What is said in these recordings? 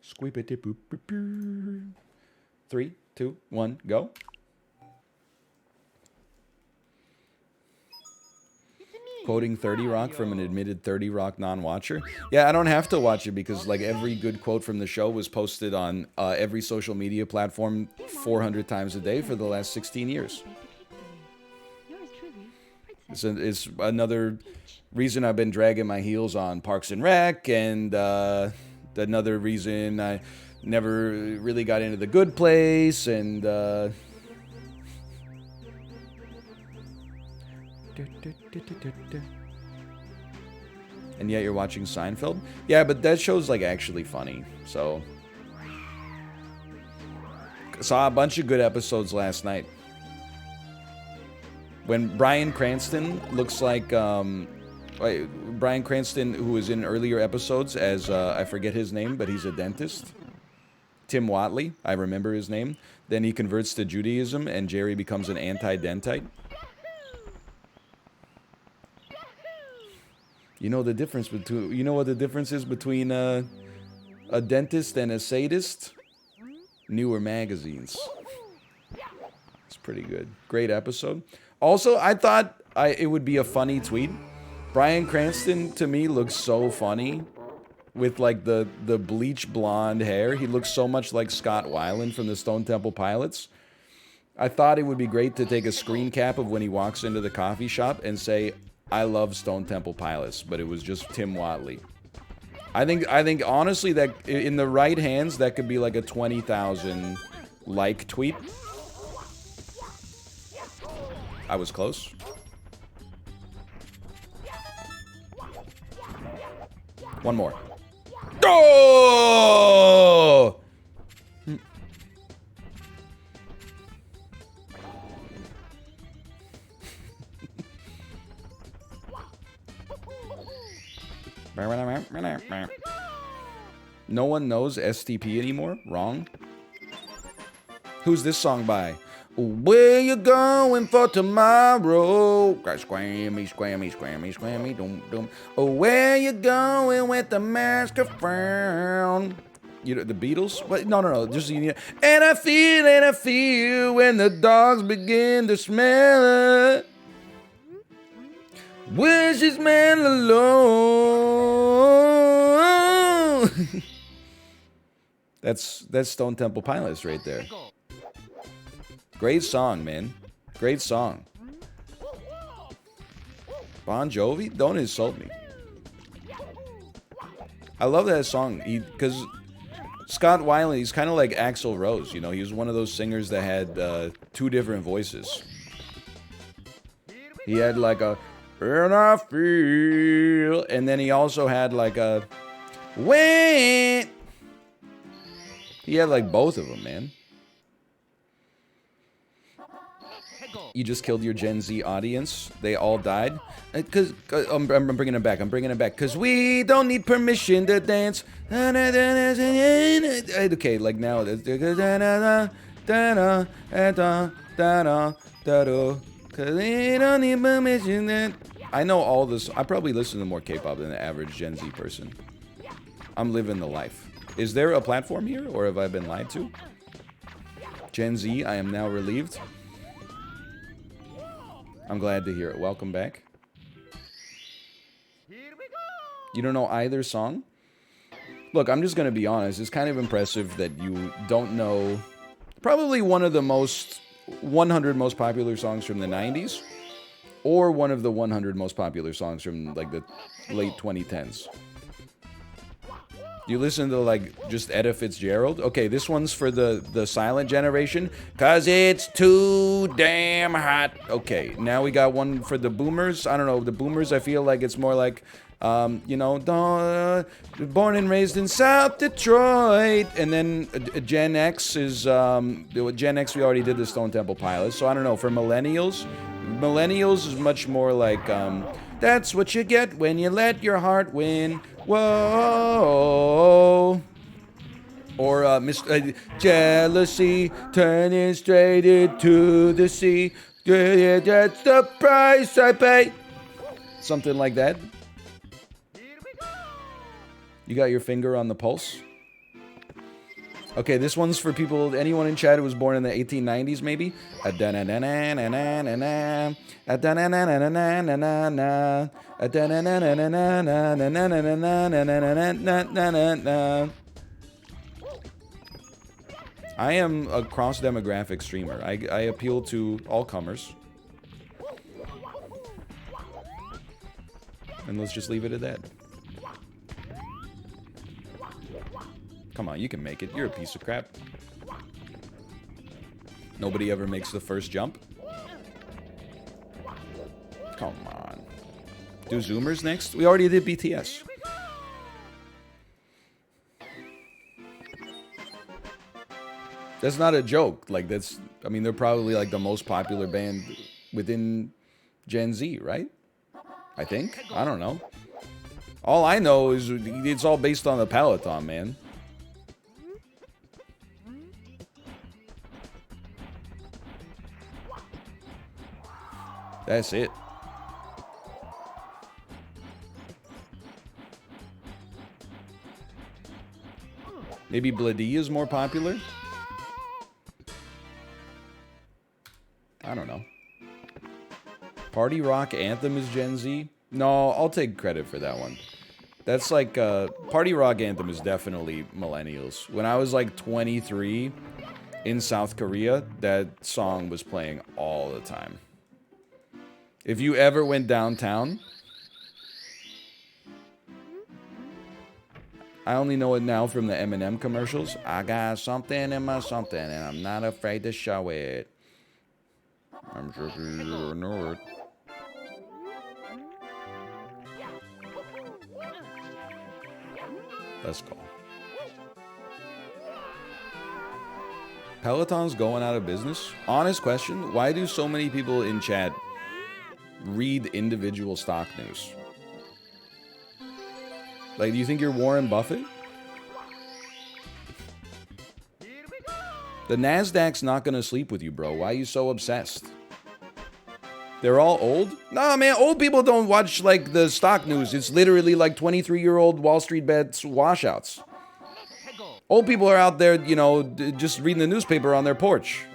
Squeepity boop boop boop. 3, 2, 1, go. Quoting 30 Rock from an admitted 30 Rock non-watcher. Yeah, I don't have to watch it because like every good quote from the show was posted on every social media platform 400 times a day for the last 16 years. It's another reason I've been dragging my heels on Parks and Rec, and another reason I never really got into The Good Place, and and yet you're watching Seinfeld? Yeah, but that show's like actually funny. So saw a bunch of good episodes last night. When Bryan Cranston looks like Bryan Cranston, who was in earlier episodes as I forget his name, but he's a dentist. Tim Watley, I remember his name. Then he converts to Judaism, and Jerry becomes an anti-dentite. You know the difference between. You know what the difference is between a dentist and a sadist? Newer magazines. It's pretty good. Great episode. Also, I thought it would be a funny tweet. Bryan Cranston to me looks so funny with like the bleach blonde hair. He looks so much like Scott Weiland from the Stone Temple Pilots. I thought it would be great to take a screen cap of when he walks into the coffee shop and say, "I love Stone Temple Pilots," but it was just Tim Watley. I think honestly that in the right hands that could be like a 20,000 like tweet. I was close. One more. Oh! No one knows STP anymore? Wrong. Who's this song by? Where you going for tomorrow? Squammy, squammy, squammy, squammy, dum dum. Oh, where you going with the mask around? You know the Beatles? What? No. Just you know. And I feel when the dogs begin to smell it. Wish this man alone. That's Stone Temple Pilots right there. Great song, man. Great song. Bon Jovi? Don't insult me. I love that song because Scott Weiland, he's kind of like Axl Rose, you know. He was one of those singers that had two different voices. He had like a "and I feel," and then he also had like a "when." He had like both of them, man. You just killed your Gen Z audience. They all died. Cause I'm bringing it back. Cause we don't need permission to dance. Okay, like now. Cause we don't need permission. I know all this. I probably listen to more K-pop than the average Gen Z person. I'm living the life. Is there a platform here, or have I been lied to? Gen Z, I am now relieved. I'm glad to hear it. Welcome back. You don't know either song? Look, I'm just going to be honest. It's kind of impressive that you don't know probably one of the 100 most popular songs from the 90s, or one of the 100 most popular songs from like the late 2010s. You listen to like just Etta Fitzgerald? Okay, this one's for the silent generation. Cause it's too damn hot. Okay, now we got one for the boomers. I don't know, the boomers, I feel like it's more like, born and raised in South Detroit. And then Gen X is, Gen X, we already did the Stone Temple Pilots. So I don't know, for millennials is much more like, that's what you get when you let your heart win. Whoa. Or jealousy turning straight into the sea. Yeah, that's the price I pay. Something like that. You got your finger on the pulse? Okay, this one's for people, anyone in chat who was born in the 1890s, maybe? I am a cross-demographic streamer. I appeal to all comers. And let's just leave it at that. Come on, you can make it. You're a piece of crap. Nobody ever makes the first jump. Come on. Do Zoomers next? We already did BTS. That's not a joke. Like, that's... I mean, they're probably, like, the most popular band within Gen Z, right? I think. I don't know. All I know is it's all based on the Peloton, man. That's it. Maybe Bladee is more popular? I don't know. Party Rock Anthem is Gen Z? No, I'll take credit for that one. That's like, Party Rock Anthem is definitely millennials. When I was like 23 in South Korea, that song was playing all the time. If you ever went downtown, I only know it now from the Eminem commercials. I got something in my something, and I'm not afraid to show it. I'm sure you know it. Let's go. Peloton's going out of business? Honest question, why do so many people in chat read individual stock news? Like, do you think you're Warren Buffett? The NASDAQ's not gonna sleep with you, bro. Why are you so obsessed? They're all old? Nah, man, old people don't watch, like, the stock news. It's literally like 23-year-old Wall Street bets washouts. Old people are out there, you know, just reading the newspaper on their porch.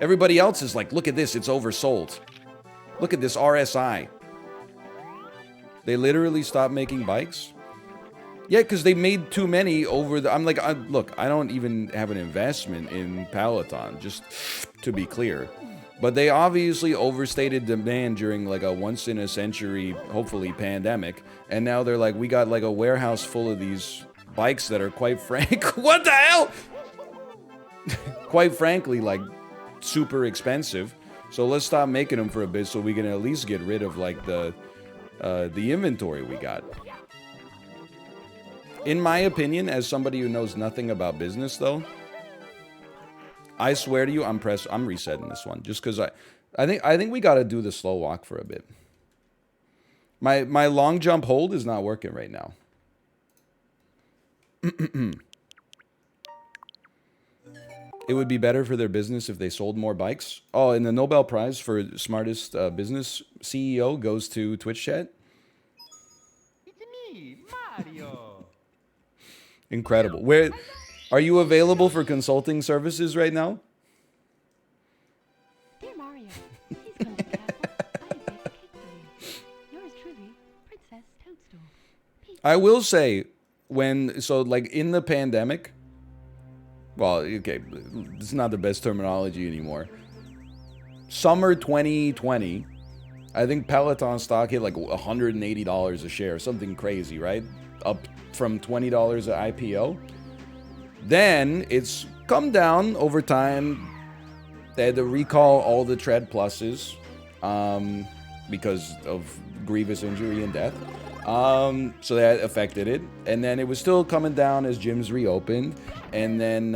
Everybody else is like, look at this, it's oversold. Look at this RSI. They literally stopped making bikes? Yeah, because they made too many over the... I'm like, look, I don't even have an investment in Peloton, just to be clear. But they obviously overstated demand during like a once-in-a-century, hopefully, pandemic. And now they're like, we got like a warehouse full of these bikes that are quite frank... What the hell? Quite frankly, like, super expensive. So let's stop making them for a bit so we can at least get rid of like the inventory we got. In my opinion, as somebody who knows nothing about business, though, I swear to you, I'm resetting this one just because I think we got to do the slow walk for a bit. My long jump hold is not working right now. It would be better for their business if they sold more bikes. Oh, and the Nobel Prize for smartest business CEO goes to Twitch chat. It's me, Mario. Incredible. Where are you available for consulting services right now? Dear Mario, please come to the castle. I have baked a cake for you. Yours truly, Princess Toadstool. Peace. I will say, like in the pandemic, well, okay, it's not the best terminology anymore. Summer 2020, I think Peloton stock hit like $180 a share, something crazy, right? Up from $20 at IPO. Then it's come down over time. They had to recall all the Tread Pluses because of grievous injury and death. So that affected it. And then it was still coming down as gyms reopened. And then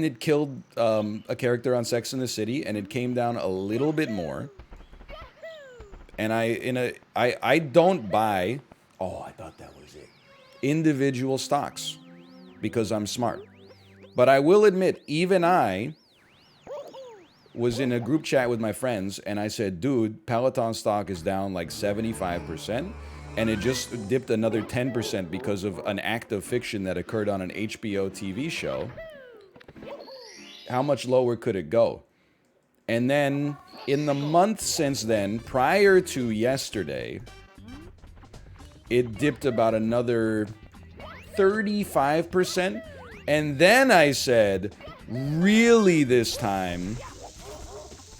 it killed a character on Sex and the City, and it came down a little bit more. And I don't buy... Oh, I thought that was it. Individual stocks, because I'm smart. But I will admit, even I was in a group chat with my friends, and I said, dude, Peloton stock is down like 75%, and it just dipped another 10% because of an act of fiction that occurred on an HBO TV show, how much lower could it go? And then, in the month since then, prior to yesterday, it dipped about another 35%. And then I said, really this time,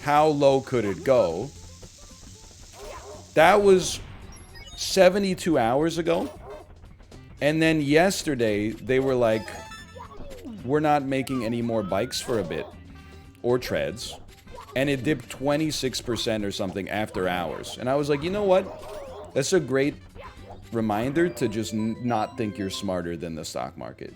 how low could it go? That was 72 hours ago. And then yesterday, they were like, we're not making any more bikes for a bit. Or treads. And it dipped 26% or something after hours. And I was like, you know what? That's a great reminder to just not think you're smarter than the stock market.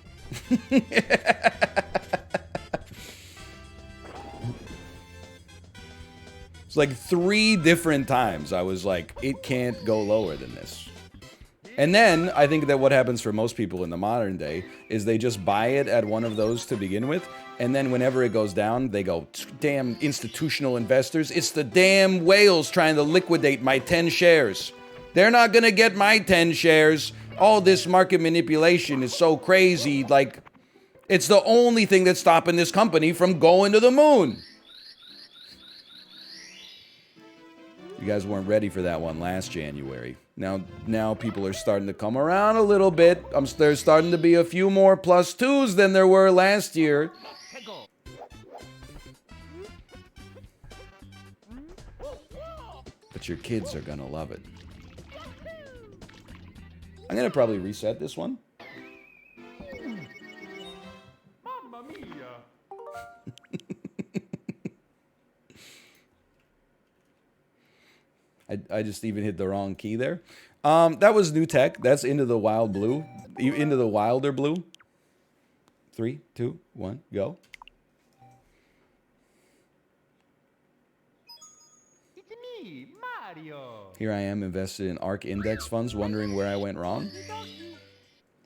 It's like 3 different times I was like, it can't go lower than this. And then I think that what happens for most people in the modern day is they just buy it at one of those to begin with. And then whenever it goes down, they go, damn institutional investors, it's the damn whales trying to liquidate my 10 shares. They're not gonna get my 10 shares. All this market manipulation is so crazy. Like, it's the only thing that's stopping this company from going to the moon. You guys weren't ready for that one last January. Now people are starting to come around a little bit. There's starting to be a few more +2s than there were last year. But your kids are gonna love it. I'm gonna probably reset this one. Mamma mia! I just even hit the wrong key there. That was new tech. That's Into the Wild Blue. Into the Wilder Blue. 3, 2, 1, go. It's me, Mario! Here I am invested in ARK index funds, wondering where I went wrong.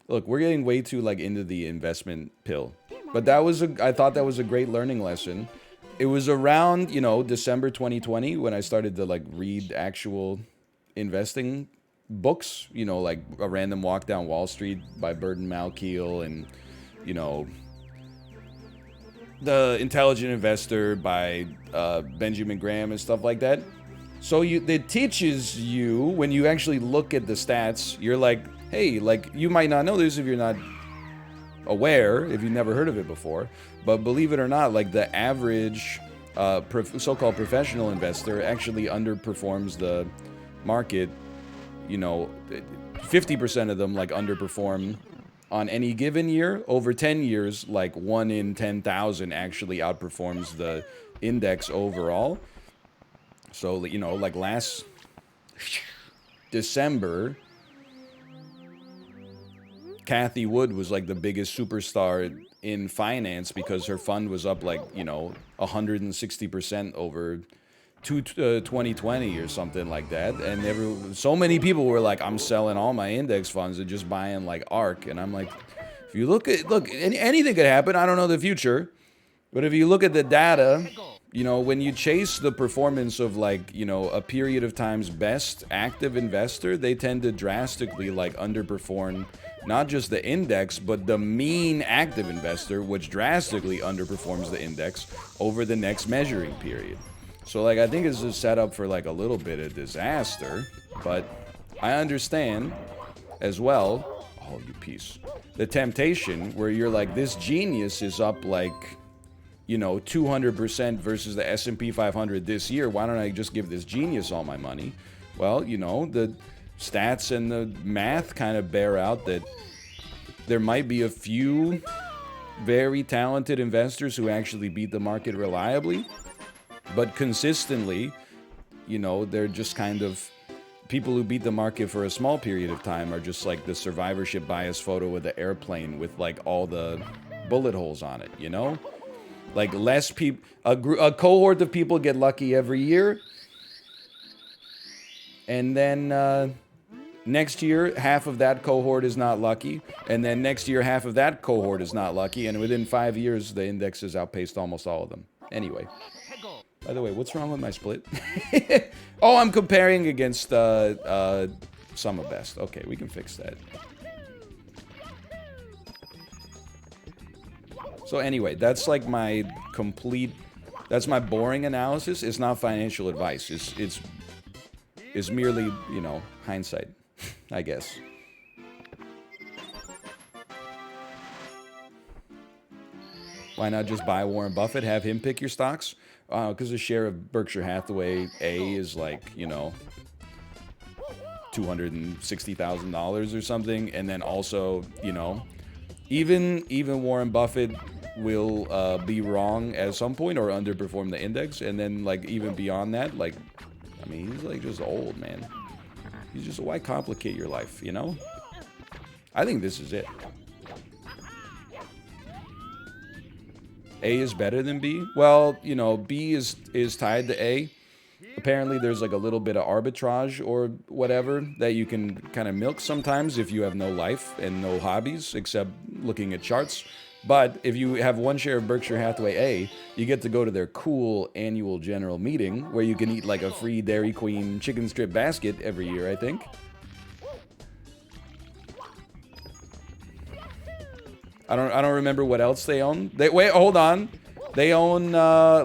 Look, we're getting way too like into the investment pill. But I thought that was a great learning lesson. It was around, you know, December 2020 when I started to like read actual investing books, you know, like A Random Walk Down Wall Street by Burton Malkiel and, you know, The Intelligent Investor by Benjamin Graham and stuff like that. So it teaches you, when you actually look at the stats, you're like, hey, like, you might not know this if you're not aware, if you've never heard of it before, but believe it or not, like, the average so-called professional investor actually underperforms the market. You know, 50% of them, like, underperform on any given year. Over 10 years, like, 1 in 10,000 actually outperforms the index overall. So, you know, like last December, Kathy Wood was like the biggest superstar in finance because her fund was up like, you know, 160% over 2020 or something like that. And so many people were like, I'm selling all my index funds and just buying like ARK. And I'm like, if you look, anything could happen. I don't know the future. But if you look at the data, you know, when you chase the performance of like, you know, a period of time's best active investor, they tend to drastically like underperform not just the index, but the mean active investor, which drastically underperforms the index over the next measuring period. So like, I think it's a setup for like a little bit of disaster, but I understand as well, oh, you piece, the temptation where you're like, this genius is up like, you know, 200% versus the S&P 500 this year. Why don't I just give this genius all my money? Well, you know, the stats and the math kind of bear out that there might be a few very talented investors who actually beat the market reliably, but consistently, you know, they're just kind of people who beat the market for a small period of time are just like the survivorship bias photo of the airplane with like all the bullet holes on it, you know? Like less people, a cohort of people get lucky every year. And then next year, half of that cohort is not lucky. And then next year, half of that cohort is not lucky. And within 5 years, the index has outpaced almost all of them. Anyway. By the way, what's wrong with my split? Oh, I'm comparing against Summer best. Okay, we can fix that. So anyway, that's like my complete... That's my boring analysis. It's not financial advice. It's merely, you know, hindsight, I guess. Why not just buy Warren Buffett, have him pick your stocks? Because a share of Berkshire Hathaway A is like, you know, $260,000 or something. And then also, you know, even Warren Buffett will be wrong at some point or underperform the index. And then, like, even beyond that, like, I mean, he's like just old, man. He's just, why complicate your life, you know? I think this is it. A is better than B? Well, you know, B is tied to A. Apparently there's like a little bit of arbitrage or whatever that you can kind of milk sometimes if you have no life and no hobbies except looking at charts. But if you have one share of Berkshire Hathaway A, you get to go to their cool annual general meeting where you can eat like a free Dairy Queen chicken strip basket every year, I think. I don't remember what else they own. Wait, hold on. They own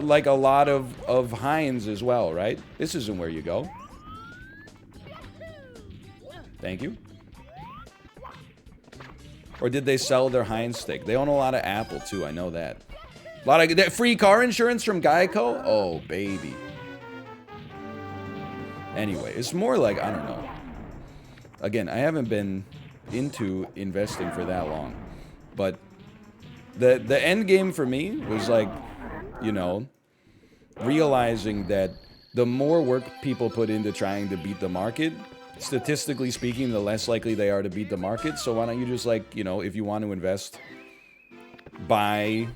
like a lot of Heinz as well, right? This isn't where you go. Thank you. Or did they sell their Heinz stake? They own a lot of Apple too, I know that. A lot of that free car insurance from Geico? Oh, baby. Anyway, it's more like, I don't know. Again, I haven't been into investing for that long. But the end game for me was like, you know, realizing that the more work people put into trying to beat the market, statistically speaking, the less likely they are to beat the market. So why don't you just, like, you know, if you want to invest, buy,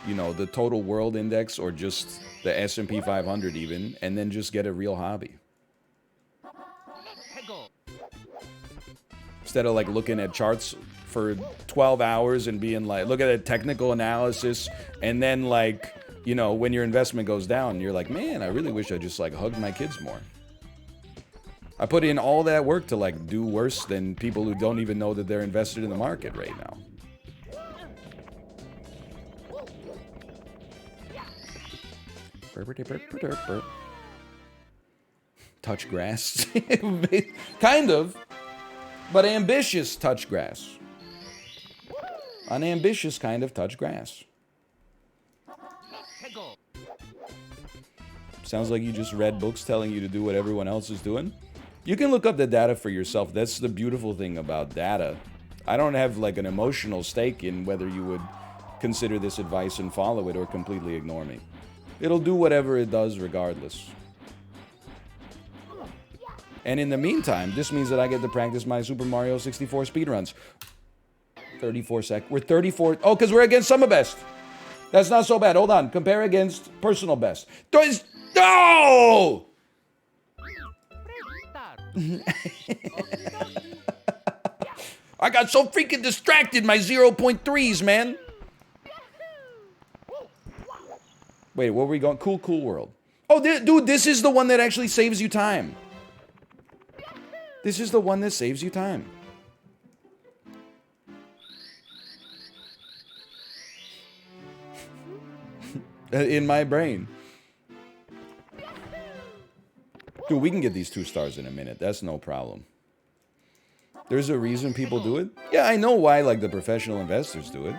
you know, the total world index or just the S&P 500 even, and then just get a real hobby. Instead of like looking at charts for 12 hours and being like, look at a technical analysis, and then like, you know, when your investment goes down, you're like, man, I really wish I just like hugged my kids more. I put in all that work to like do worse than people who don't even know that they're invested in the market right now. Touch grass. Kind of. But ambitious touch grass. An ambitious kind of touch grass. Sounds like you just read books telling you to do what everyone else is doing. You can look up the data for yourself. That's the beautiful thing about data. I don't have like an emotional stake in whether you would consider this advice and follow it or completely ignore me. It'll do whatever it does regardless. And in the meantime, this means that I get to practice my Super Mario 64 speedruns. 34 seconds. We're 34. Oh, because we're against Summer Best. That's not so bad. Hold on. Compare against personal best. No! I got so freaking distracted, my 0.3s, man. Wait, where were we going? Cool World. Oh, dude, this is the one that actually saves you time. This is the one that saves you time. In my brain. Dude, we can get these 2 stars in a minute. That's no problem. There's a reason people do it. Yeah, I know why, like, the professional investors do it.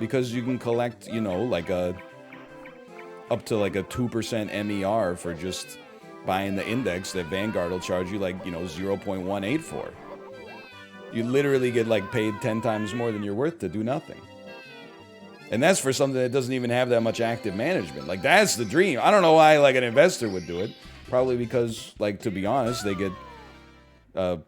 Because you can collect, you know, like up to like a 2% MER for just buying the index that Vanguard will charge you like, you know, 0.18 for. You literally get like paid 10 times more than you're worth to do nothing. And that's for something that doesn't even have that much active management. Like, that's the dream. I don't know why like an investor would do it. Probably because, like, to be honest, they get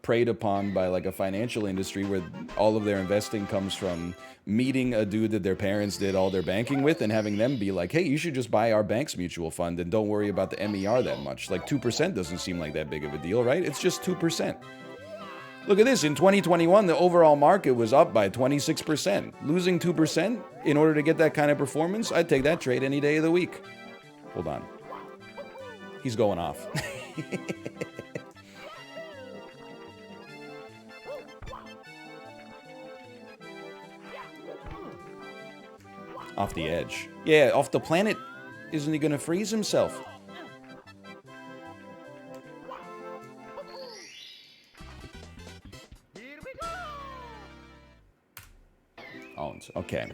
preyed upon by like a financial industry where all of their investing comes from meeting a dude that their parents did all their banking with and having them be like, hey, you should just buy our bank's mutual fund and don't worry about the MER that much. Like 2% doesn't seem like that big of a deal, right? It's just 2%. Look at this. In 2021, the overall market was up by 26%. Losing 2% in order to get that kind of performance, I'd take that trade any day of the week. Hold on. He's going off. Off the edge. Yeah, off the planet. Isn't he gonna freeze himself? Here we go. Oh, okay.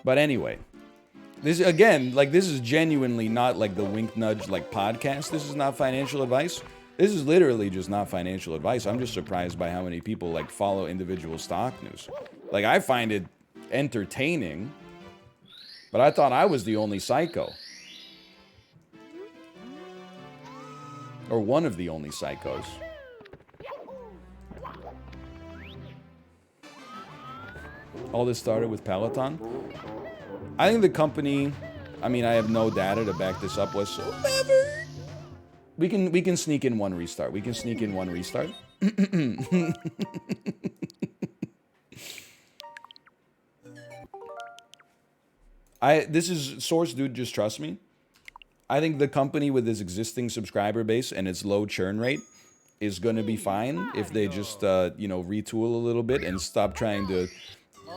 But anyway, this again, like this is genuinely not like the wink nudge like podcast. This is not financial advice. This is literally just not financial advice. I'm just surprised by how many people like follow individual stock news. Like I find it entertaining, but I thought I was the only psycho. Or one of the only psychos. All this started with Peloton. I think the company, I mean, I have no data to back this up whatsoever. We can sneak in one restart. We can sneak in one restart. This is source, dude, just trust me. I think the company with its existing subscriber base and its low churn rate is going to be fine if they just, you know, retool a little bit and stop trying to,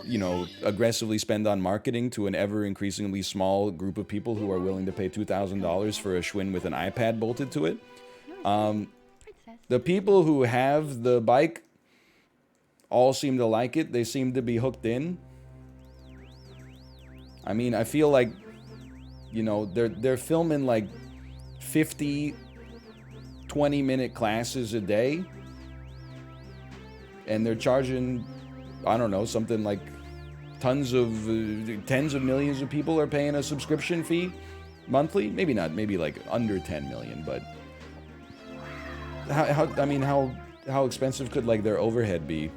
you know, aggressively spend on marketing to an ever increasingly small group of people who are willing to pay $2,000 for a Schwinn with an iPad bolted to it. The people who have the bike all seem to like it. They seem to be hooked in. I mean, I feel like, you know, they're filming like 50 20-minute classes a day, and they're charging, I don't know, something like tens of millions of people are paying a subscription fee monthly. Maybe not, maybe like under 10 million, but how expensive could like their overhead be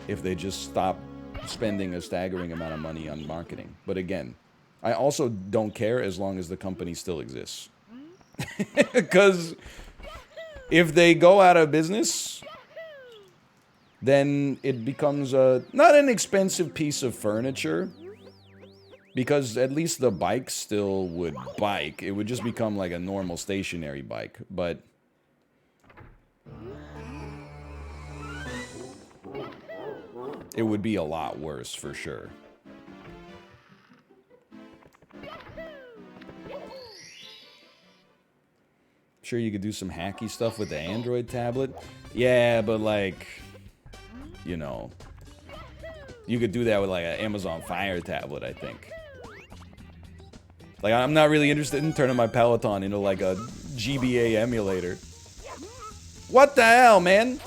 if they just stop spending a staggering amount of money on marketing? But again, I also don't care as long as the company still exists. Because if they go out of business, then it becomes not an expensive piece of furniture, because at least the bike still would bike. It would just become like a normal stationary bike, but it would be a lot worse for sure. Sure, you could do some hacky stuff with the Android tablet. Yeah, but like, you know, you could do that with like an Amazon Fire tablet, I think. Like, I'm not really interested in turning my Peloton into like a GBA emulator. What the hell, man?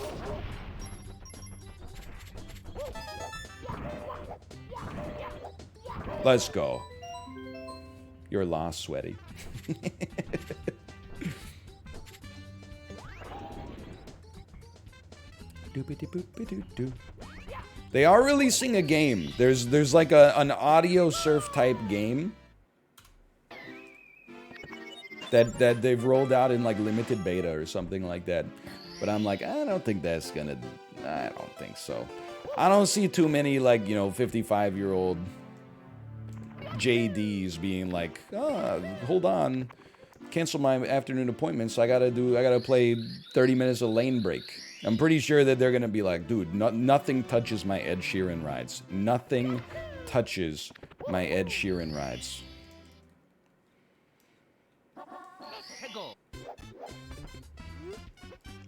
Let's go. You're lost, sweaty. They are releasing a game. There's like an audio surf type game that they've rolled out in like limited beta or something like that. But I'm like, I don't think that's gonna. I don't think so. I don't see too many like, you know, 55-year-old JDs being like, hold on, cancel my afternoon appointments. I gotta play 30 minutes of Lane Break. I'm pretty sure that they're gonna be like, dude, nothing touches my Ed Sheeran rides. Nothing touches my Ed Sheeran rides.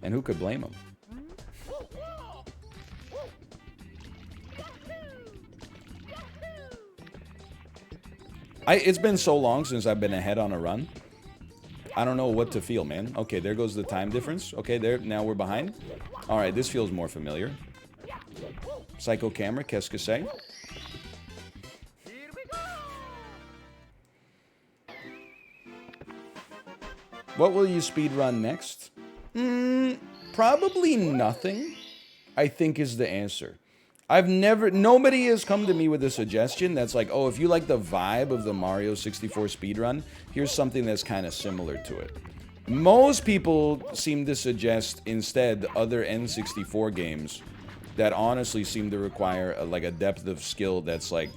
And who could blame them? It's been so long since I've been ahead on a run. I don't know what to feel, man. Okay, there goes the time difference. Okay, now we're behind. All right, this feels more familiar. Psycho Camera, qu'est-ce que c'est? What will you speedrun next? Probably nothing, I think, is the answer. Nobody has come to me with a suggestion that's like, oh, if you like the vibe of the Mario 64 speedrun, here's something that's kind of similar to it. Most people seem to suggest instead other N64 games that honestly seem to require a depth of skill that's like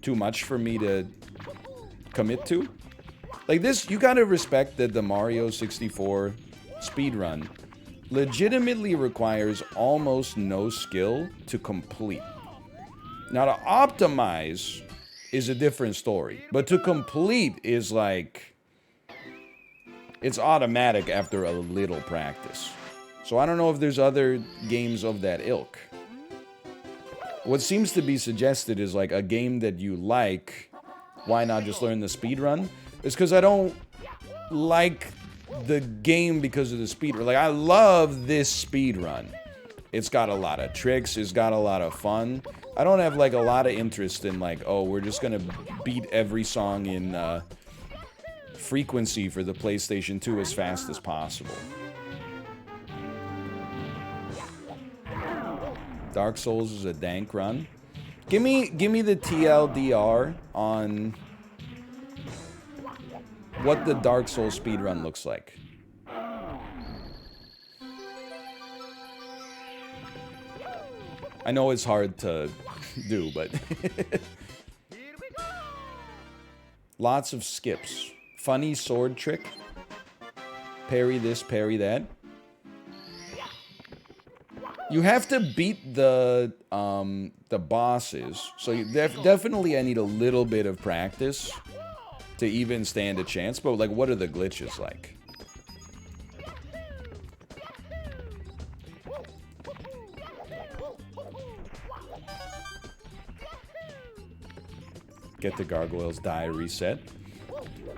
too much for me to commit to. Like this, you gotta respect that the Mario 64 speedrun legitimately requires almost no skill to complete. Now, to optimize is a different story. But to complete is like... It's automatic after a little practice. So I don't know if there's other games of that ilk. What seems to be suggested is like a game that you like, why not just learn the speedrun? It's because I don't like the game because of the speedrun. Like, I love this speedrun. It's got a lot of tricks, it's got a lot of fun. I don't have like a lot of interest in like, oh, we're just gonna beat every song in frequency for the PlayStation 2 as fast as possible. Dark Souls is a dank run. Give me the TLDR on what the Dark Souls speedrun looks like. I know it's hard to do, but lots of skips. Funny sword trick. Parry this, parry that. You have to beat the bosses, so you definitely I need a little bit of practice to even stand a chance. But like, what are the glitches like? Get the gargoyles, die, reset.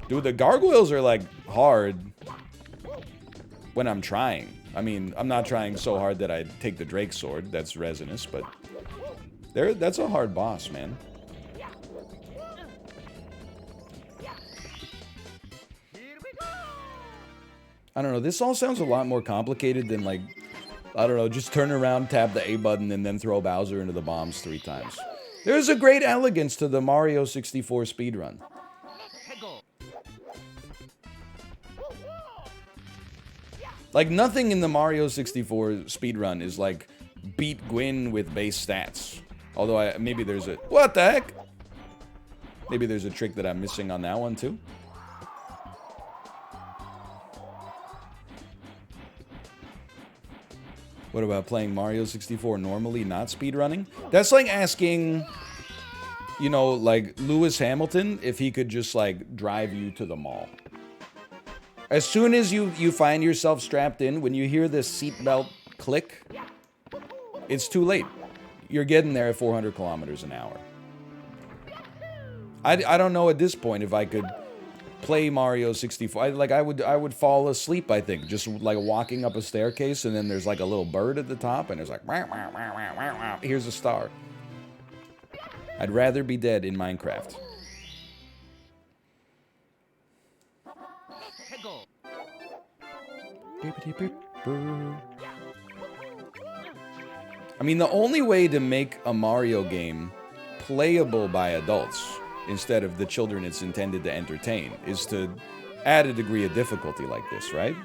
Dude, the gargoyles are like hard when I'm trying. I mean, I'm not trying so hard that I take the Drake sword. That's resinous, but that's a hard boss, man. I don't know. This all sounds a lot more complicated than, like, I don't know, just turn around, tap the A button, and then throw Bowser into the bombs 3 times. There's a great elegance to the Mario 64 speedrun. Like, nothing in the Mario 64 speedrun is like, beat Gwyn with base stats. Although, maybe there's a... What the heck? Maybe there's a trick that I'm missing on that one, too. What about playing Mario 64 normally, not speedrunning? That's like asking, you know, like, Lewis Hamilton if he could just, like, drive you to the mall. As soon as you find yourself strapped in, when you hear this seatbelt click, it's too late. You're getting there at 400 kilometers an hour. I don't know at this point if I could play Mario 64. I would fall asleep, I think, just like walking up a staircase, and then there's like a little bird at the top, and there's like, wah, wah, wah, wah, wah, wah. Here's a star. I'd rather be dead in Minecraft. I mean, the only way to make a Mario game playable by adults instead of the children it's intended to entertain is to add a degree of difficulty like this, right?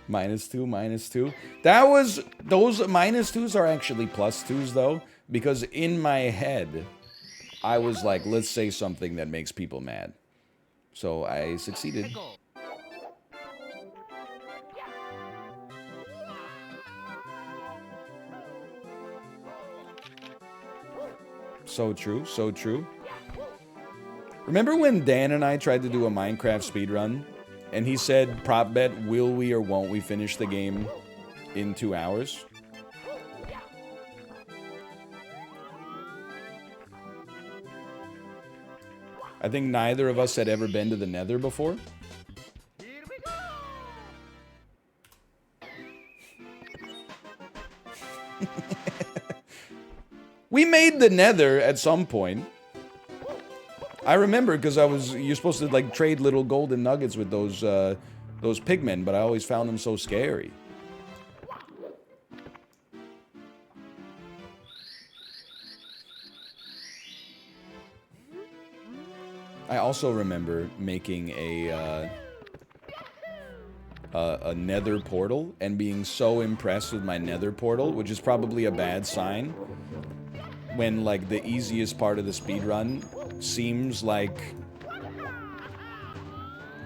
-2, -2. That was... Those -2s are actually +2s, though. Because in my head, I was like, let's say something that makes people mad. So I succeeded. So true, so true. Remember when Dan and I tried to do a Minecraft speedrun? And he said, prop bet, will we or won't we finish the game in 2 hours? I think neither of us had ever been to the Nether before. We made the Nether at some point. I remember because you're supposed to like trade little golden nuggets with those pigmen, but I always found them so scary. I also remember making a Nether portal and being so impressed with my Nether portal, which is probably a bad sign when like the easiest part of the speedrun seems like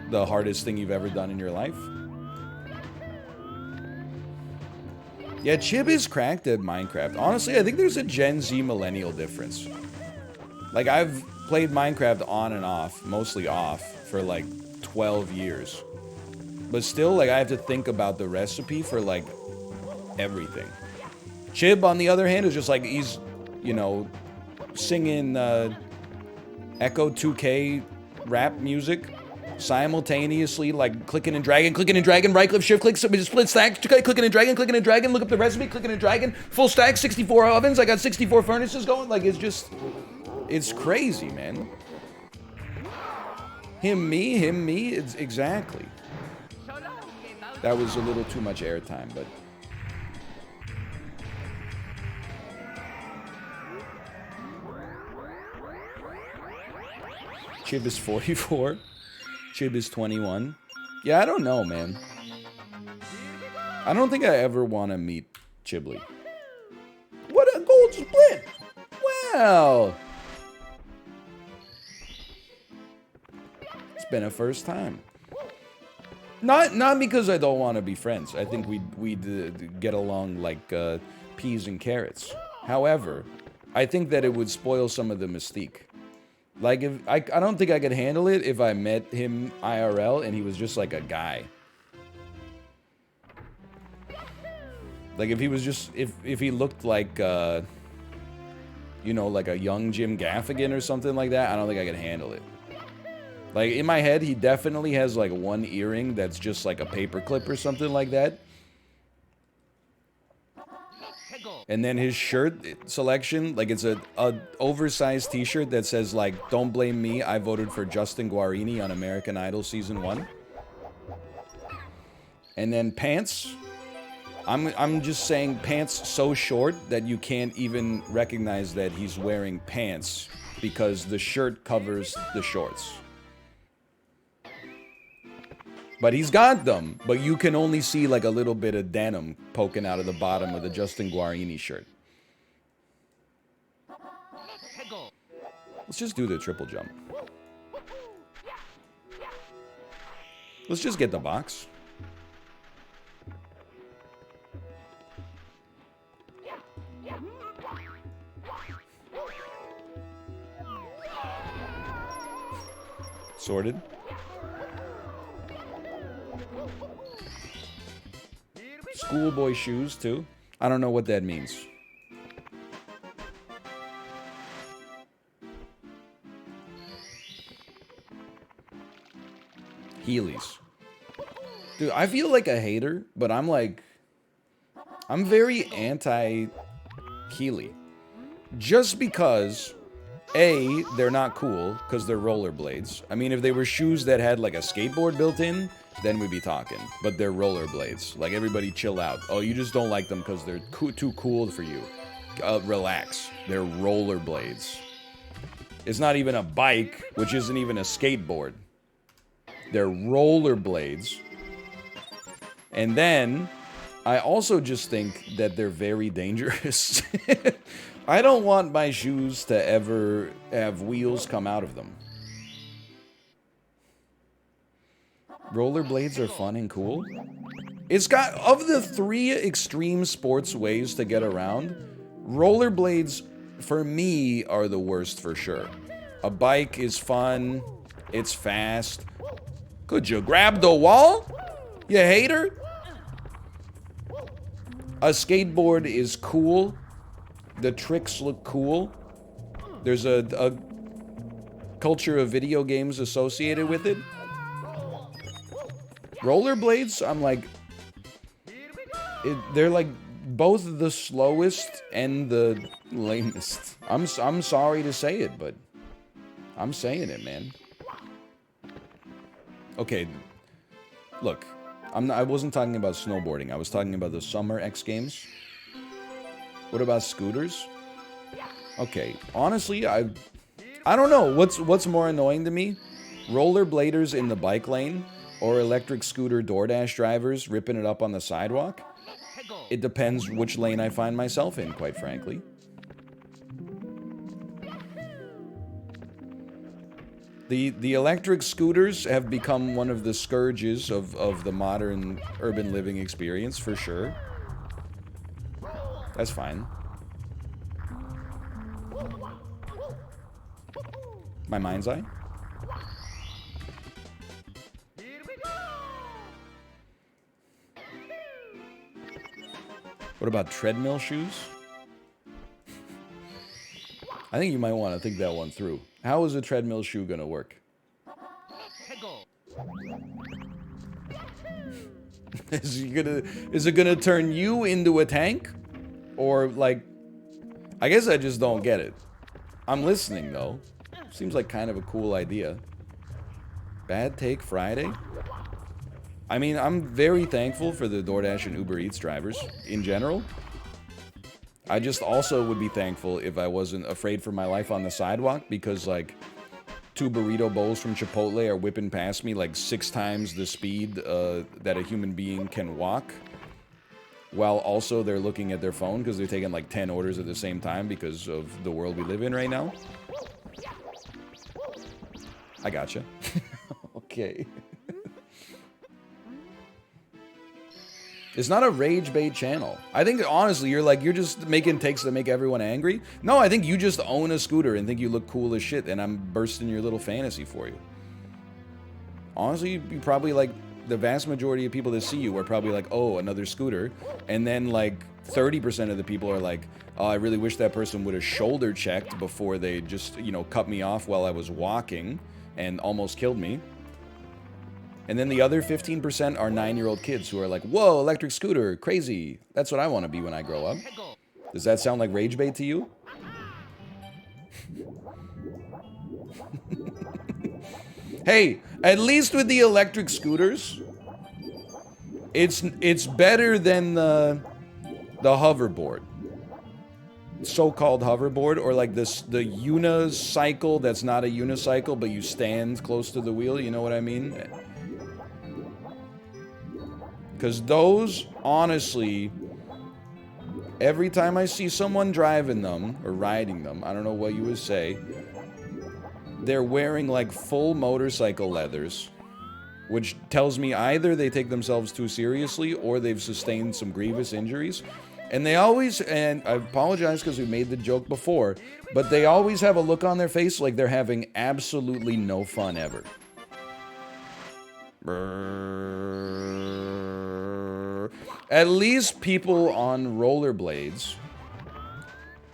the hardest thing you've ever done in your life. Yeah, Chib is cracked at Minecraft. Honestly, I think there's a Gen Z millennial difference. Like, I've played Minecraft on and off, mostly off, for like 12 years. But still, like, I have to think about the recipe for, like, everything. Chib, on the other hand, is just like, he's, you know, singing Echo 2K rap music simultaneously, like clicking and dragging, right click, shift click, split stack, clicking and dragging, look up the recipe, clicking and dragging, full stack, 64 ovens, I got 64 furnaces going, like, it's just, it's crazy, man. Him, me, it's exactly. That was a little too much airtime, but... Chib is 44. Chib is 21. Yeah, I don't know, man. I don't think I ever want to meet Chibli. What a gold split! Well... It's been a first time. Not because I don't want to be friends. I think we'd get along like peas and carrots. However, I think that it would spoil some of the mystique. Like, if I don't think I could handle it if I met him IRL and he was just like a guy. Like, if he was just, if he looked like, you know, like a young Jim Gaffigan or something like that, I don't think I could handle it. Like, in my head, he definitely has, like, one earring that's just like a paperclip or something like that. And then his shirt selection, like, it's a oversized t-shirt that says, like, "Don't blame me, I voted for Justin Guarini on American Idol Season 1. And then pants, I'm just saying pants so short that you can't even recognize that he's wearing pants because the shirt covers the shorts. But he's got them, but you can only see like a little bit of denim poking out of the bottom of the Justin Guarini shirt. Let's just do the triple jump. Let's just get the box. Sorted. Schoolboy shoes, too. I don't know what that means. Heelys. Dude, I feel like a hater, but I'm like... I'm very anti-Heely. Just because... A, they're not cool, because they're rollerblades. I mean, if they were shoes that had, like, a skateboard built in, then we'd be talking. But they're rollerblades. Like, everybody chill out. Oh, you just don't like them because they're too cool for you. Relax. They're rollerblades. It's not even a bike, which isn't even a skateboard. They're rollerblades. And then, I also just think that they're very dangerous. I don't want my shoes to ever have wheels come out of them. Rollerblades are fun and cool. It's got, of the 3 extreme sports ways to get around, rollerblades, for me, are the worst for sure. A bike is fun. It's fast. Could you grab the wall? You hater? A skateboard is cool. The tricks look cool. There's a culture of video games associated with it. Rollerblades, I'm like... they're like both the slowest and the lamest. I'm sorry to say it, but... I'm saying it, man. Okay. Look. I wasn't talking about snowboarding. I was talking about the Summer X Games. What about scooters? Okay, honestly, I don't know. What's more annoying to me? Rollerbladers in the bike lane or electric scooter DoorDash drivers ripping it up on the sidewalk? It depends which lane I find myself in, quite frankly. The electric scooters have become one of the scourges of the modern urban living experience, for sure. That's fine. My mind's eye? Here we go. What about treadmill shoes? I think you might want to think that one through. How is a treadmill shoe gonna work? Hego. Is it gonna turn you into a tank? Or like, I guess I just don't get it. I'm listening though. Seems like kind of a cool idea. Bad Take Friday? I mean, I'm very thankful for the DoorDash and Uber Eats drivers in general. I just also would be thankful if I wasn't afraid for my life on the sidewalk, because like 2 burrito bowls from Chipotle are whipping past me like 6 times the speed that a human being can walk, while also they're looking at their phone because they're taking like 10 orders at the same time because of the world we live in right now. I gotcha. Okay. It's not a rage bait channel. I think honestly, you're just making takes to make everyone angry. No, I think you just own a scooter and think you look cool as shit, and I'm bursting your little fantasy for you. Honestly, you probably like the vast majority of people that see you are probably like, oh, another scooter, and then like 30% of the people are like, oh, I really wish that person would have shoulder checked before they just, you know, cut me off while I was walking and almost killed me. And then the other 15% are 9-year-old kids who are like, whoa, electric scooter, crazy. That's what I want to be when I grow up. Does that sound like rage bait to you? Hey, at least with the electric scooters, it's better than the hoverboard. So-called hoverboard, or like this the unicycle that's not a unicycle, but you stand close to the wheel, you know what I mean? Because those, honestly, every time I see someone driving them, or riding them, I don't know what you would say, they're wearing like full motorcycle leathers, which tells me either they take themselves too seriously or they've sustained some grievous injuries. And they always, and I apologize because we made the joke before, but they always have a look on their face like they're having absolutely no fun ever. At least people on rollerblades,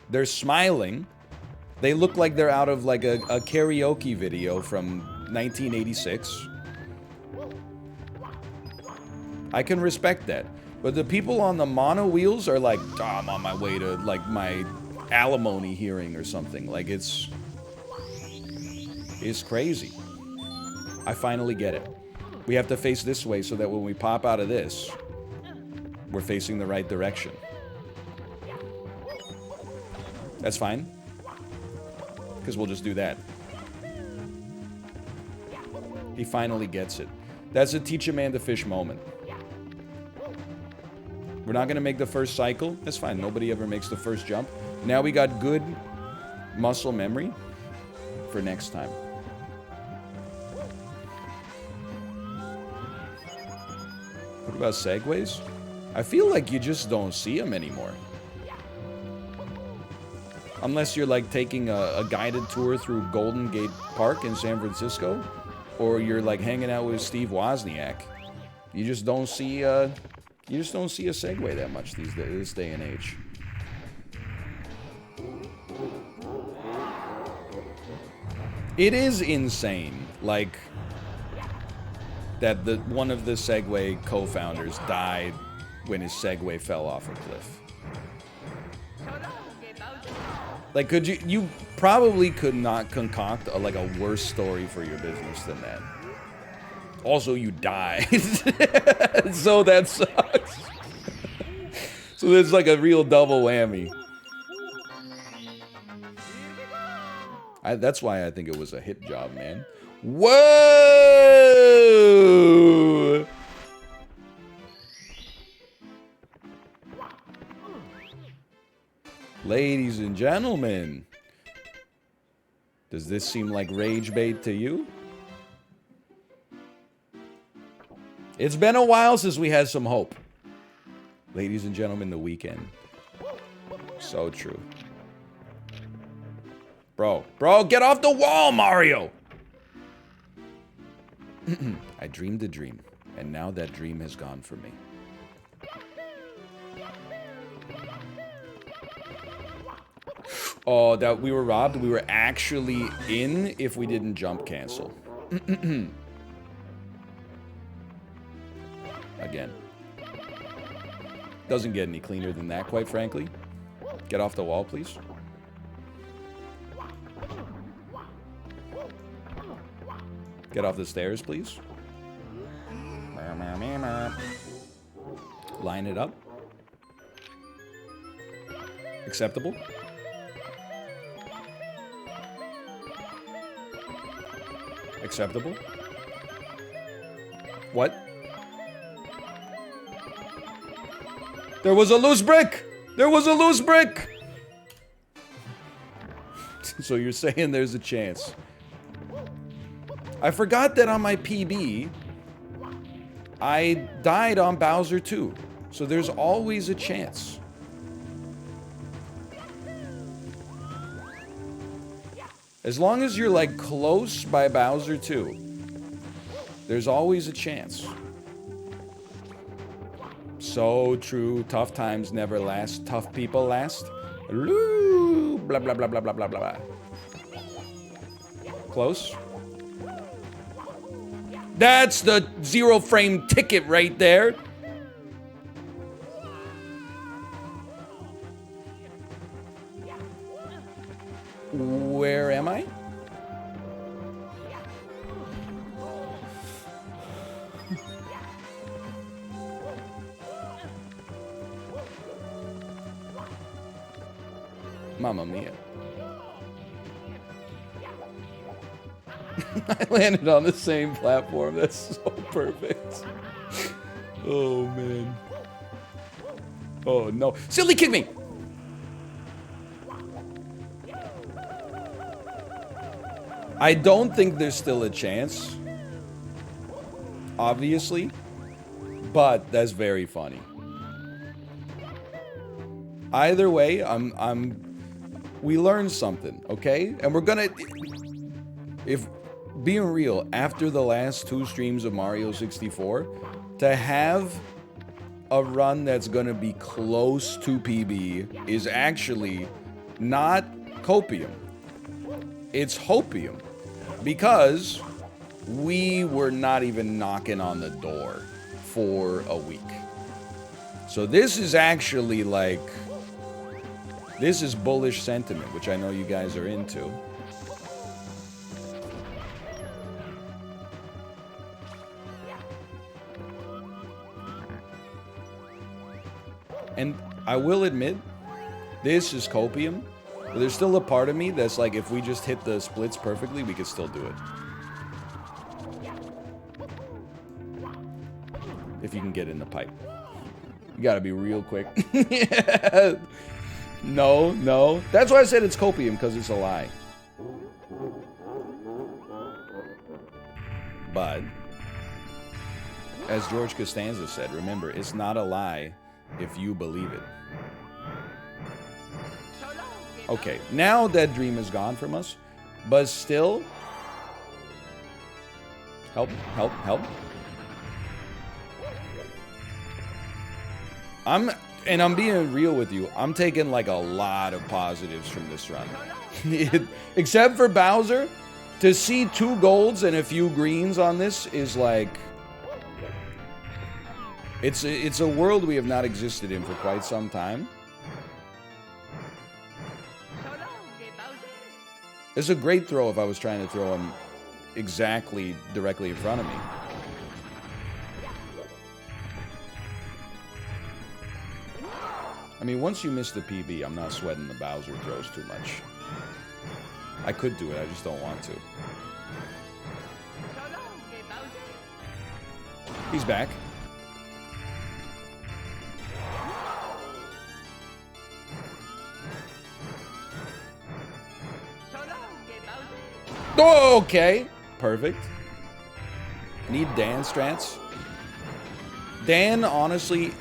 they're smiling. They look like they're out of like a karaoke video from 1986. I can respect that. But the people on the mono wheels are like, oh, I'm on my way to like my alimony hearing or something. Like it's crazy. I finally get it. We have to face this way so that when we pop out of this, we're facing the right direction. That's fine. Because we'll just do that. He finally gets it. That's a teach a man to fish moment. We're not going to make the first cycle. That's fine. Nobody ever makes the first jump. Now we got good muscle memory for next time. What about segways? I feel like you just don't see them anymore. Unless you're like taking a guided tour through Golden Gate Park in San Francisco, or you're like hanging out with Steve Wozniak. You just don't see a Segway that much this day and age. It is insane, like that one of the Segway co-founders died when his Segway fell off a cliff. Like, you probably could not concoct a worse story for your business than that. Also, you died. So that sucks. So there's like a real double whammy. That's why I think it was a hit job, man. Whoa! Ladies and gentlemen, Does this seem like rage bait to you? It's been a while since we had some hope. Ladies and gentlemen, the weekend. So true. Bro, get off the wall, Mario! I dreamed a dream, and now that dream has gone from me. Oh, that we were robbed. We were actually in if we didn't jump cancel. Again. Doesn't get any cleaner than that, quite frankly. Get off the wall, please. Get off the stairs, please. Line it up. Acceptable. Acceptable. What? There was a loose brick! There was a loose brick! So you're saying there's a chance. I forgot that on my PB, I died on Bowser 2. So there's always a chance. As long as you're, like, close by Bowser 2, there's always a chance. So true. Tough times never last. Tough people last. Blah, blah, blah, blah, blah, blah, blah. Close. That's the 0 frame ticket right there. Where am I? Mamma mia. I landed on the same platform. That's so perfect. Oh, man. Oh, no. Silly kick me! I don't think there's still a chance. Obviously. But that's very funny. Either way, we learned something, okay? And we're gonna... If... Being real, after the last 2 streams of Mario 64, to have a run that's gonna be close to PB is actually not copium. It's hopium. Because we were not even knocking on the door for a week. So this is actually like... This is bullish sentiment, which I know you guys are into. And I will admit, this is copium, but there's still a part of me that's like, if we just hit the splits perfectly, we could still do it. If you can get in the pipe. You gotta be real quick. Yeah. No. That's why I said it's copium, because it's a lie. But, as George Costanza said, remember, it's not a lie if you believe it. Okay, now that dream is gone from us, but still... Help. I'm being real with you. I'm taking like a lot of positives from this run. Except for Bowser, to see 2 golds and a few greens on this is like... It's a world we have not existed in for quite some time. It's a great throw if I was trying to throw him exactly directly in front of me. I mean, once you miss the PB, I'm not sweating the Bowser throws too much. I could do it, I just don't want to. He's back. Oh, okay. Perfect. Need Dan strats. Dan, honestly,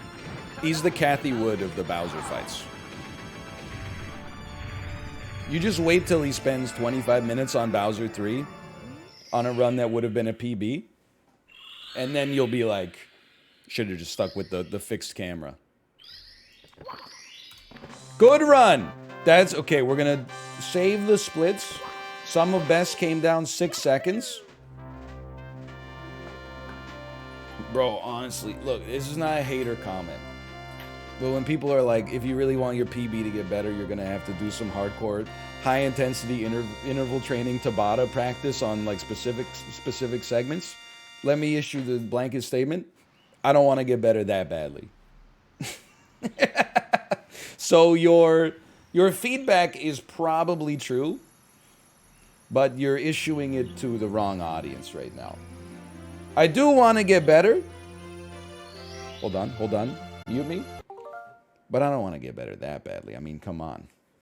he's the Kathy Wood of the Bowser fights. You just wait till he spends 25 minutes on Bowser 3 on a run that would have been a PB. And then you'll be like, should have just stuck with the fixed camera. Good run. That's okay. We're going to save the splits. Sum of best came down 6 seconds. Bro, honestly, look, this is not a hater comment. But when people are like, if you really want your PB to get better, you're going to have to do some hardcore, high-intensity interval training Tabata practice on like specific segments. Let me issue the blanket statement. I don't want to get better that badly. So your feedback is probably true, but you're issuing it to the wrong audience right now. I do want to get better. Hold on. Mute me. But I don't want to get better that badly. I mean, come on.